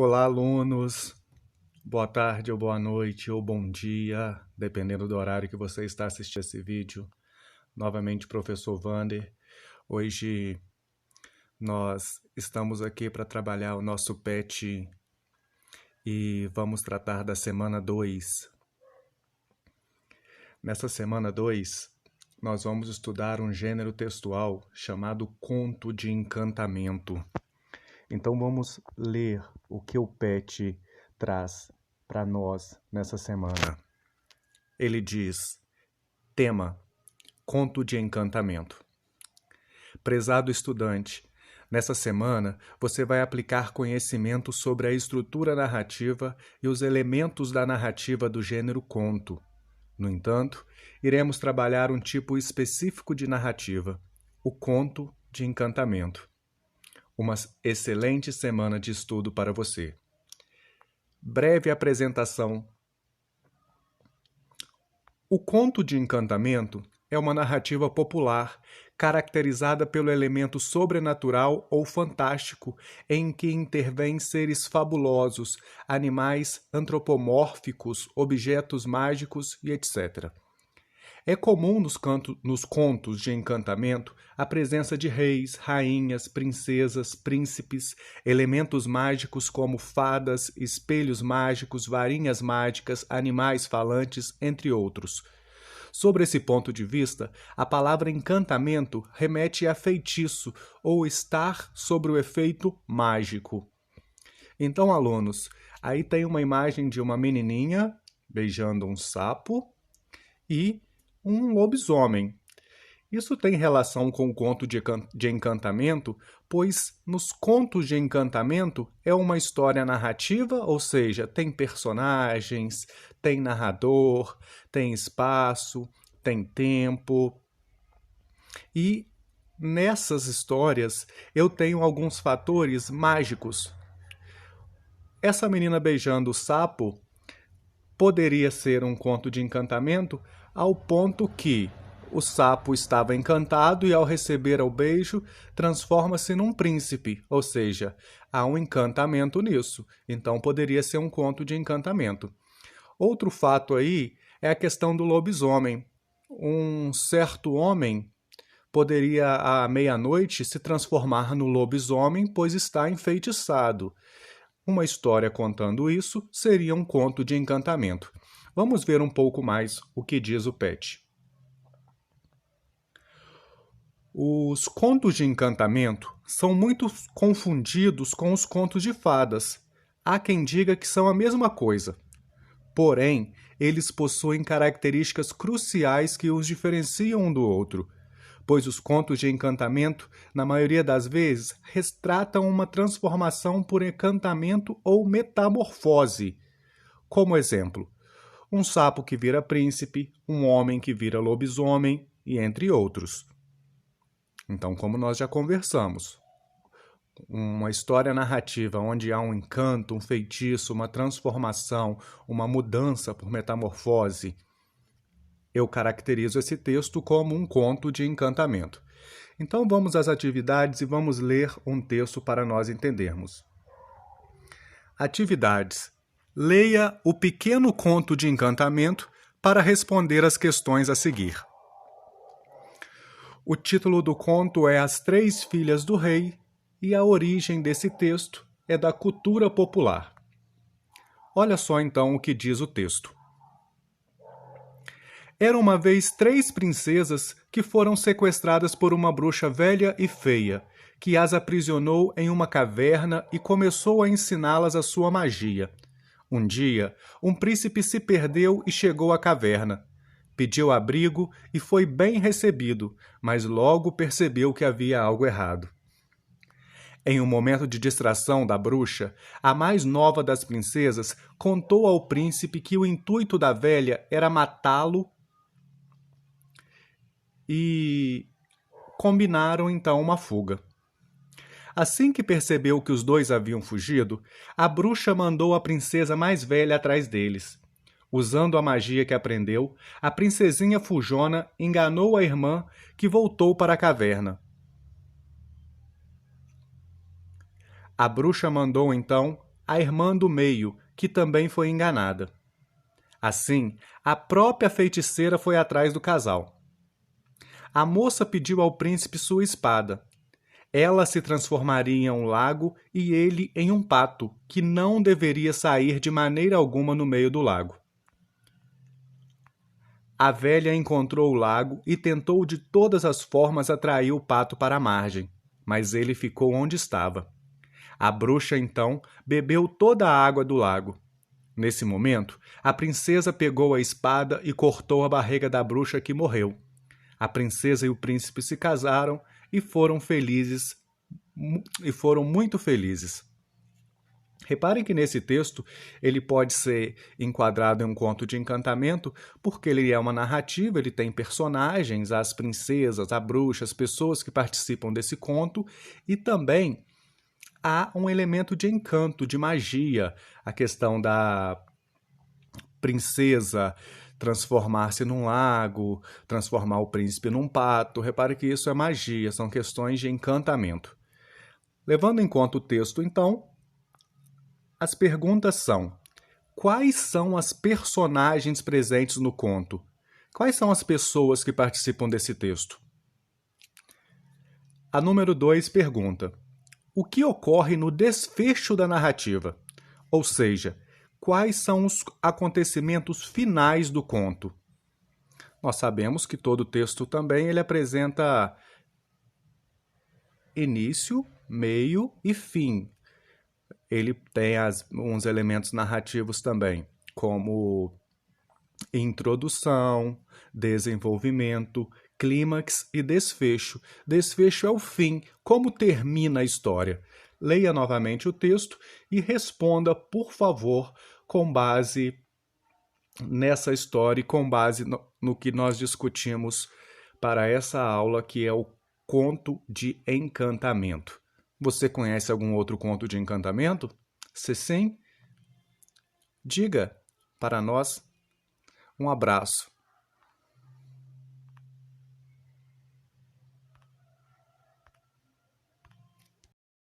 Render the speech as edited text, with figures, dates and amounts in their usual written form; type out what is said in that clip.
Olá, alunos. Boa tarde, ou boa noite, ou bom dia, dependendo do horário que você está assistindo esse vídeo. Novamente, professor Vander. Hoje nós estamos aqui para trabalhar o nosso PET e vamos tratar da semana 2. Nessa semana 2, nós vamos estudar um gênero textual chamado conto de encantamento. Então vamos ler o que o PET traz para nós nessa semana. Ele diz: tema, conto de encantamento. Prezado estudante, nessa semana você vai aplicar conhecimento sobre a estrutura narrativa e os elementos da narrativa do gênero conto. No entanto, iremos trabalhar um tipo específico de narrativa, o conto de encantamento. Uma excelente semana de estudo para você. Breve apresentação. O conto de encantamento é uma narrativa popular caracterizada pelo elemento sobrenatural ou fantástico em que intervêm seres fabulosos, animais antropomórficos, objetos mágicos e etc. É comum nos contos de encantamento a presença de reis, rainhas, princesas, príncipes, elementos mágicos como fadas, espelhos mágicos, varinhas mágicas, animais falantes, entre outros. Sobre esse ponto de vista, a palavra encantamento remete a feitiço ou estar sobre o efeito mágico. Então, alunos, aí tem uma imagem de uma menininha beijando um sapo e um lobisomem. Isso tem relação com o conto de encantamento, pois nos contos de encantamento é uma história narrativa, ou seja, tem personagens, tem narrador, tem espaço, tem tempo. E nessas histórias eu tenho alguns fatores mágicos. Essa menina beijando o sapo poderia ser um conto de encantamento ao ponto que o sapo estava encantado e, ao receber o beijo, transforma-se num príncipe, ou seja, há um encantamento nisso. Então, poderia ser um conto de encantamento. Outro fato aí é a questão do lobisomem. Um certo homem poderia, à meia-noite, se transformar no lobisomem, pois está enfeitiçado. Uma história contando isso seria um conto de encantamento. Vamos ver um pouco mais o que diz o PET. Os contos de encantamento são muito confundidos com os contos de fadas. Há quem diga que são a mesma coisa. Porém, eles possuem características cruciais que os diferenciam um do outro, pois os contos de encantamento, na maioria das vezes, retratam uma transformação por encantamento ou metamorfose. Como exemplo, um sapo que vira príncipe, um homem que vira lobisomem, e entre outros. Então, como nós já conversamos, uma história narrativa onde há um encanto, um feitiço, uma transformação, uma mudança por metamorfose, eu caracterizo esse texto como um conto de encantamento. Então vamos às atividades e vamos ler um texto para nós entendermos. Atividades. Leia o pequeno conto de encantamento para responder as questões a seguir. O título do conto é As Três Filhas do Rei e a origem desse texto é da cultura popular. Olha só então o que diz o texto. Eram uma vez 3 princesas que foram sequestradas por uma bruxa velha e feia, que as aprisionou em uma caverna e começou a ensiná-las a sua magia. Um dia, um príncipe se perdeu e chegou à caverna. Pediu abrigo e foi bem recebido, mas logo percebeu que havia algo errado. Em um momento de distração da bruxa, a mais nova das princesas contou ao príncipe que o intuito da velha era matá-lo e combinaram então uma fuga. Assim que percebeu que os dois haviam fugido, a bruxa mandou a princesa mais velha atrás deles. Usando a magia que aprendeu, a princesinha fujona enganou a irmã, que voltou para a caverna. A bruxa mandou então a irmã do meio, que também foi enganada. Assim, a própria feiticeira foi atrás do casal. A moça pediu ao príncipe sua espada. Ela se transformaria em um lago e ele em um pato, que não deveria sair de maneira alguma no meio do lago. A velha encontrou o lago e tentou de todas as formas atrair o pato para a margem, mas ele ficou onde estava. A bruxa, então, bebeu toda a água do lago. Nesse momento, a princesa pegou a espada e cortou a barriga da bruxa, que morreu. A princesa e o príncipe se casaram e foram felizes, e foram muito felizes. Reparem que nesse texto ele pode ser enquadrado em um conto de encantamento, porque ele é uma narrativa, ele tem personagens, as princesas, a bruxa, as pessoas que participam desse conto, e também há um elemento de encanto, de magia, a questão da princesa transformar-se num lago, transformar o príncipe num pato. Repare que isso é magia, são questões de encantamento. Levando em conta o texto, então, as perguntas são: quais são as personagens presentes no conto? Quais são as pessoas que participam desse texto? A número 2 pergunta: o que ocorre no desfecho da narrativa? Ou seja, quais são os acontecimentos finais do conto? Nós sabemos que todo texto também ele apresenta início, meio e fim. Ele tem uns elementos narrativos também, como introdução, desenvolvimento, clímax e desfecho. Desfecho é o fim, como termina a história. Leia novamente o texto e responda, por favor, com base nessa história e com base no que nós discutimos para essa aula, que é o conto de encantamento. Você conhece algum outro conto de encantamento? Se sim, diga para nós. Um abraço.